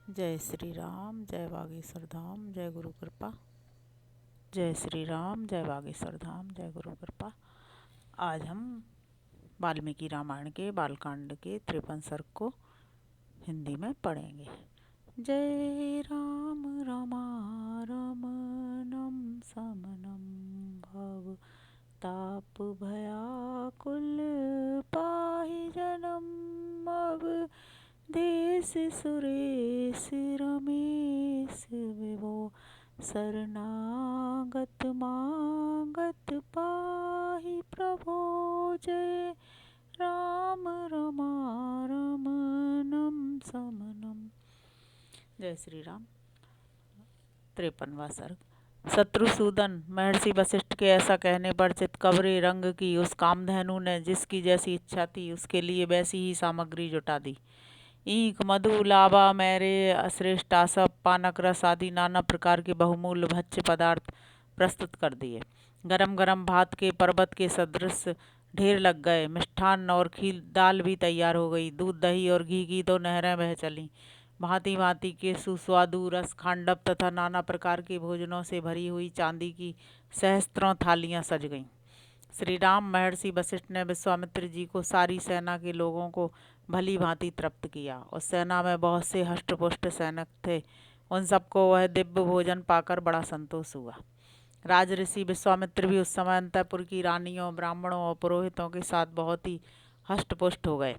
जय श्री राम, जय बागेश्वर धाम, जय गुरु कृपा। जय श्री राम, जय बागेश्वर धाम, जय गुरु कृपा। आज हम वाल्मीकि रामायण के बालकांड के 53 सर्ग को हिंदी में पढ़ेंगे। जय राम रमारमणं समनं भव ताप भयाकुल पाहि जनम अब देश सुरेश रमेश विभो शरणागत मागत पाहि प्रभो। जय राम रमारमणं समनम। जय श्री राम। 53वां सर्ग। शत्रुसूदन, महर्षि वशिष्ठ के ऐसा कहने पर चितकबरे रंग की उस कामधेनु ने जिसकी जैसी इच्छा थी उसके लिए वैसी ही सामग्री जुटा दी। ईख, मधु, लावा, मैरे, अश्रेष्टासप, पानक रस आदि नाना प्रकार के बहुमूल्य भक्ष्य पदार्थ प्रस्तुत कर दिए। गरम गरम भात के पर्वत के सदृश ढेर लग गए। मिष्ठान्न और खीर दाल भी तैयार हो गई। दूध, दही और घी की तो नहरें बह चलीं। भांति भांति के सुस्वादु रस खांडव तथा नाना प्रकार के भोजनों से भरी हुई चांदी की सहस्त्रों थालियां सज गईं। श्री राम महर्षि वशिष्ठ ने विश्वामित्र जी को सारी सेना के लोगों को भली भांति तृप्त किया। उस सेना में बहुत से हष्टपुष्ट सैनिक थे। उन सबको वह दिव्य भोजन पाकर बड़ा संतोष हुआ। राजऋषि विश्वामित्र भी उस समय अंतःपुर की रानियों, ब्राह्मणों और पुरोहितों के साथ बहुत ही हष्टपुष्ट हो गए।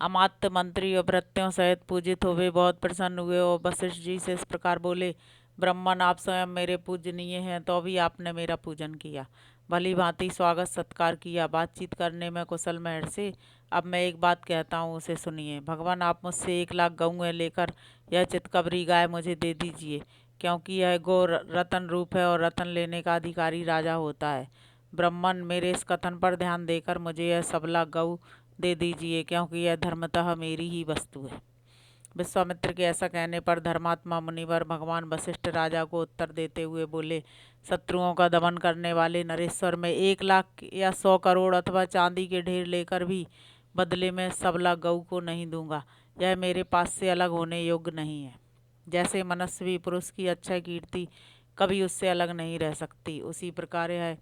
अमात्य, मंत्री और भृत्यों सहित पूजित हो वे बहुत प्रसन्न हुए और वशिष्ठ जी से इस प्रकार बोले, ब्राह्मण, आप स्वयं मेरे पूजनीय हैं, तो भी आपने मेरा पूजन किया, भली भांति स्वागत सत्कार किया, बातचीत करने में कुशल महर्षि। अब मैं एक बात कहता हूँ, उसे सुनिए। भगवान, आप मुझसे 1 लाख गऊँ लेकर यह चितकबरी गाय मुझे दे दीजिए, क्योंकि यह गो रतन रूप है और रतन लेने का अधिकारी राजा होता है। ब्राह्मण, मेरे इस कथन पर ध्यान देकर मुझे यह सबला गऊ दे दीजिए, क्योंकि यह धर्मतः मेरी ही वस्तु है। विश्वामित्र के ऐसा कहने पर धर्मात्मा मुनिवर भगवान वशिष्ठ राजा को उत्तर देते हुए बोले, शत्रुओं का दमन करने वाले नरेश्वर, में 1 लाख या 100 करोड़ अथवा चांदी के ढेर लेकर भी बदले में सबला गऊ को नहीं दूंगा। यह मेरे पास से अलग होने योग्य नहीं है। जैसे मनस्वी पुरुष की अच्छी कीर्ति कभी उससे अलग नहीं रह सकती, उसी प्रकार है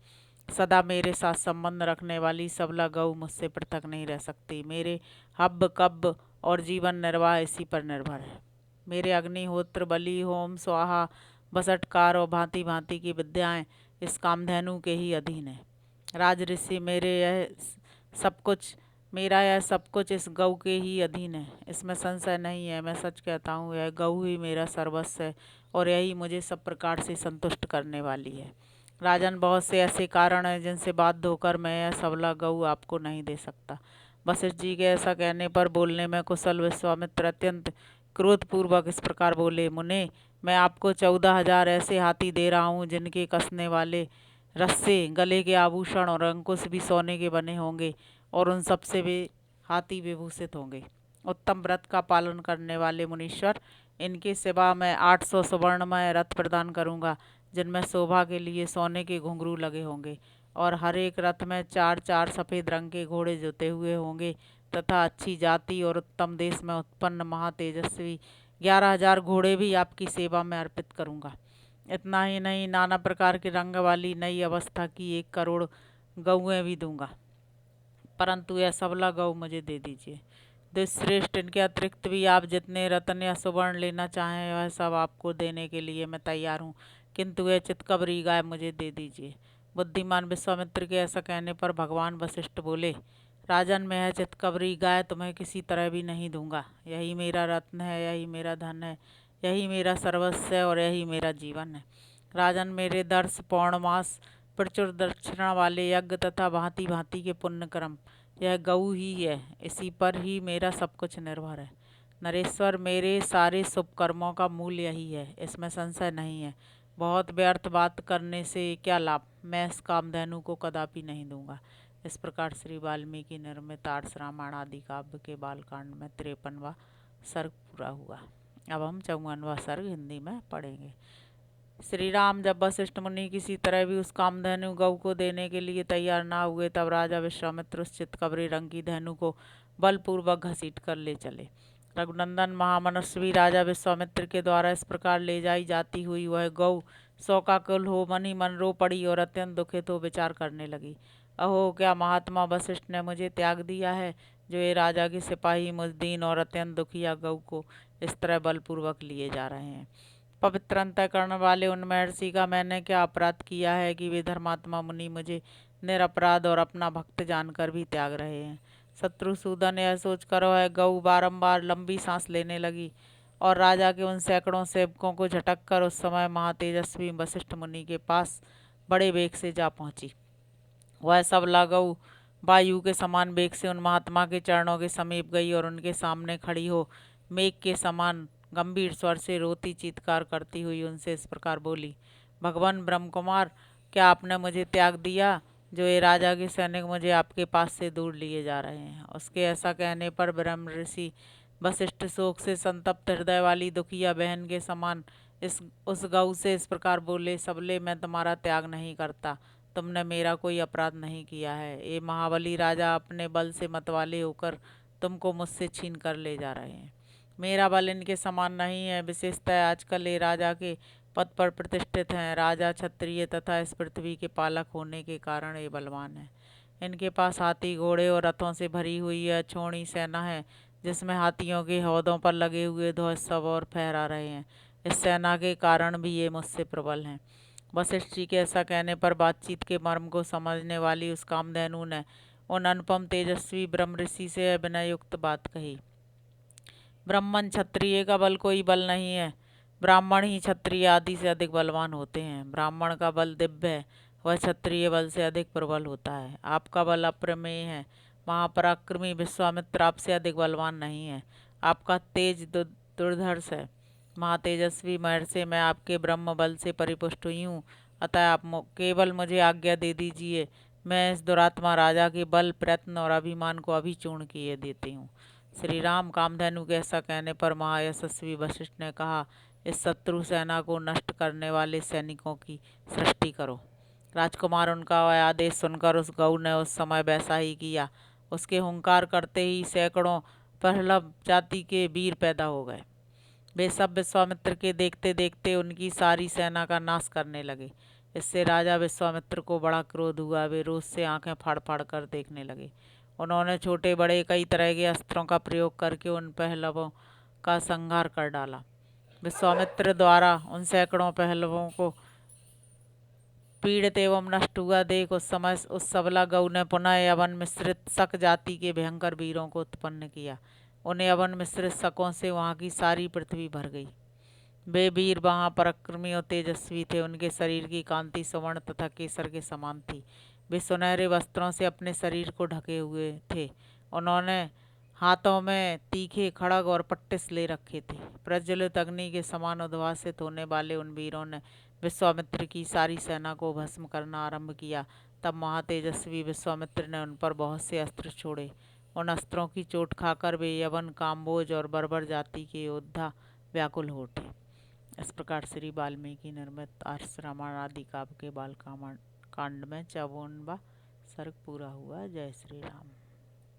सदा मेरे साथ संबंध रखने वाली सबला गऊ मुझसे पृथक नहीं रह सकती। मेरे हब्ब कब्ब और जीवन निर्वाह इसी पर निर्भर है। मेरे अग्निहोत्र, बलि, होम, स्वाहा, बसटकार और भांति भांति की विद्याएं इस कामधेनु के ही अधीन है। राजऋषि, मेरा यह सब कुछ इस गऊ के ही अधीन है, इसमें संशय नहीं है। मैं सच कहता हूँ, यह गऊ ही मेरा सर्वस्व है और यही मुझे सब प्रकार से संतुष्ट करने वाली है। राजन, बहुत से ऐसे कारण हैं जिनसे बाध्य होकर मैं यह सबला गऊ आपको नहीं दे सकता। वशिष्ठ जी के ऐसा कहने पर बोलने में कुशल विश्वामित्र अत्यंत क्रोधपूर्वक इस प्रकार बोले, मुने, मैं आपको 14,000 ऐसे हाथी दे रहा हूँ जिनके कसने वाले रस्से, गले के आभूषण और अंकुश भी सोने के बने होंगे और उन सबसे वे हाथी विभूषित होंगे। उत्तम व्रत का पालन करने वाले मुनीश्वर, इनके सिवा मैं 800 सुवर्णमय रथ प्रदान करूंगा, जिनमें शोभा के लिए सोने के घुंघरू लगे होंगे और हर एक रथ में 4-4 सफ़ेद रंग के घोड़े जुते हुए होंगे तथा अच्छी जाति और उत्तम देश में उत्पन्न महातेजस्वी 11,000 घोड़े भी आपकी सेवा में अर्पित करूंगा। इतना ही नहीं, नाना प्रकार के रंग वाली नई अवस्था की 1 करोड़ गऊएं भी दूंगा, परंतु यह सबला गऊ मुझे दे दीजिए। दुष्श्रेष्ठ, इनके अतिरिक्त भी आप जितने रत्न या सुवर्ण लेना चाहें वह सब आपको देने के लिए मैं तैयार हूँ, किंतु यह चितकबरी गाय मुझे दे दीजिए। बुद्धिमान विश्वामित्र के ऐसा कहने पर भगवान वशिष्ठ बोले, राजन, मैं यह चितकबरी गाय तुम्हें किसी तरह भी नहीं दूंगा। यही मेरा रत्न है, यही मेरा धन है, यही मेरा सर्वस्व है और यही मेरा जीवन है। राजन, मेरे दर्श, पौर्णमास, प्रचुर दक्षिणा वाले यज्ञ तथा भांति भांति के पुण्य कर्म, यह गऊ ही है, इसी पर ही मेरा सब कुछ निर्भर है। नरेश्वर, मेरे सारे शुभ कर्मों का मूल यही है, इसमें संशय नहीं है। बहुत व्यर्थ बात करने से क्या लाभ, मैं इस कामधेनु को कदापि नहीं दूंगा। इस प्रकार श्री वाल्मीकि निर्मित आर्ष रामायण आदि काव्य के बालकांड में 53वां सर्ग पूरा हुआ। अब हम 54वां सर्ग हिंदी में पढ़ेंगे। श्री राम, जब वशिष्ठ मुनि किसी तरह भी उस कामधेनु गऊ को देने के लिए तैयार ना हुए, तब राजा विश्वामित्र उस चितकबरे रंग की धेनु को बलपूर्वक घसीट कर ले चले। रघुनंदन, महामनस्वी राजा विश्वामित्र के द्वारा इस प्रकार ले जाई जाती हुई वह गौ शोकाकुल हो मन ही मन रो पड़ी और अत्यंत दुखित हो विचार करने लगी। अहो, क्या महात्मा वशिष्ठ ने मुझे त्याग दिया है, जो ये राजा के सिपाही मुझ दीन और अत्यंत दुखिया गौ को इस तरह बलपूर्वक लिए जा रहे हैं। पवित्र अंतःकरण वाले उन महर्षि का मैंने क्या अपराध किया है कि वे धर्मात्मा मुनि मुझे निरपराध और अपना भक्त जानकर भी त्याग रहे हैं। शत्रुसूदन यह सोचकर वह गऊ बारंबार लंबी सांस लेने लगी और राजा के उन सैकड़ों सेवकों को झटक कर उस समय महातेजस्वी वशिष्ठ मुनि के पास बड़े वेग से जा पहुंची। वह सबला गऊ वायु के समान वेग से उन महात्मा के चरणों के समीप गई और उनके सामने खड़ी हो मेघ के समान गंभीर स्वर से रोती चीत्कार करती हुई उनसे इस प्रकार बोली, भगवान ब्रह्म कुमार, क्या आपने मुझे त्याग दिया, जो ये राजा के सैनिक मुझे आपके पास से दूर लिए जा रहे हैं। उसके ऐसा कहने पर ब्रह्म ऋषि वशिष्ठ शोक से संतप्त हृदय वाली दुखिया बहन के समान उस गऊ से इस प्रकार बोले, सबले, मैं तुम्हारा त्याग नहीं करता, तुमने मेरा कोई अपराध नहीं किया है। ये महाबली राजा अपने बल से मतवाले होकर तुमको मुझसे छीन कर ले जा रहे हैं। मेरा बल इनके समान नहीं है। विशेषतः आजकल ये राजा के पद पर प्रतिष्ठित हैं। राजा, क्षत्रिय तथा इस पृथ्वी के पालक होने के कारण ये बलवान है। इनके पास हाथी, घोड़े और रथों से भरी हुई यह छोड़ी सेना है, जिसमें हाथियों के हौदों पर लगे हुए ध्वज सब और फहरा रहे हैं। इस सेना के कारण भी ये मुझसे प्रबल हैं। वशिष्ठ जी के ऐसा कहने पर बातचीत के मर्म को समझने वाली उस कामधेनु ने उन अनुपम तेजस्वी ब्रह्म ऋषि से विनय युक्त बात कही। ब्राह्मण क्षत्रिय का बल कोई बल नहीं है। ब्राह्मण ही क्षत्रिय आदि से अधिक बलवान होते हैं। ब्राह्मण का बल दिव्य है, वह क्षत्रिय बल से अधिक प्रबल होता है। आपका बल अप्रमेय है। महापराक्रमी विश्वामित्र आपसे अधिक बलवान नहीं है। आपका तेज दुर्धर्ष है। महातेजस्वी महर्षि, मैं आपके ब्रह्म बल से परिपुष्ट हुई हूँ, अतः आप केवल मुझे आज्ञा दे दीजिए। मैं इस दुरात्मा राजा के बल, प्रयत्न और अभिमान को अभी चूर्ण किए देती हूँ। श्री राम। कामधेनु के ऐसा कहने पर महायशस्वी वशिष्ठ ने कहा, इस शत्रु सेना को नष्ट करने वाले सैनिकों की सृष्टि करो। राजकुमार, उनका वह आदेश सुनकर उस गऊ ने उस समय वैसा ही किया। उसके हुंकार करते ही सैकड़ों प्रहलब जाति के वीर पैदा हो गए। वे सब विश्वामित्र के देखते देखते उनकी सारी सेना का नाश करने लगे। इससे राजा विश्वामित्र को बड़ा क्रोध हुआ। वे रोष से आंखें फाड़ फाड़ कर देखने लगे। उन्होंने छोटे बड़े कई तरह के अस्त्रों का प्रयोग करके उन पहलवों का संहार कर डाला। विश्वामित्र द्वारा उन सैकड़ों पहलवों को पीड़ित एवं नष्ट हुआ देख उस समय उस सबला गऊ ने पुनः यवन मिश्रित शक जाति के भयंकर वीरों को उत्पन्न किया। उन्हें यवन मिश्रित शकों से वहाँ की सारी पृथ्वी भर गई। वे वीर वहाँ पराक्रमी और तेजस्वी थे। उनके शरीर की कांति सुवर्ण तथा केसर के समान थी। वे सुनहरे वस्त्रों से अपने शरीर को ढके हुए थे। उन्होंने हाथों में तीखे खड़ग और पट्टिस ले रखे थे। प्रज्वलित अग्नि के समान उद्भासित होने वाले उन वीरों ने विश्वामित्र की सारी सेना को भस्म करना आरंभ किया। तब महातेजस्वी विश्वामित्र ने उन पर बहुत से अस्त्र छोड़े। उन अस्त्रों की चोट खाकर वे यवन, काम्बोज और बर्बर जाति के योद्धा व्याकुल हो उठे। इस प्रकार श्री वाल्मीकि निर्मित आर्ष रामायण आदि काव्य के बाल कांड में 54वां सर्ग पूरा हुआ। जय श्री राम।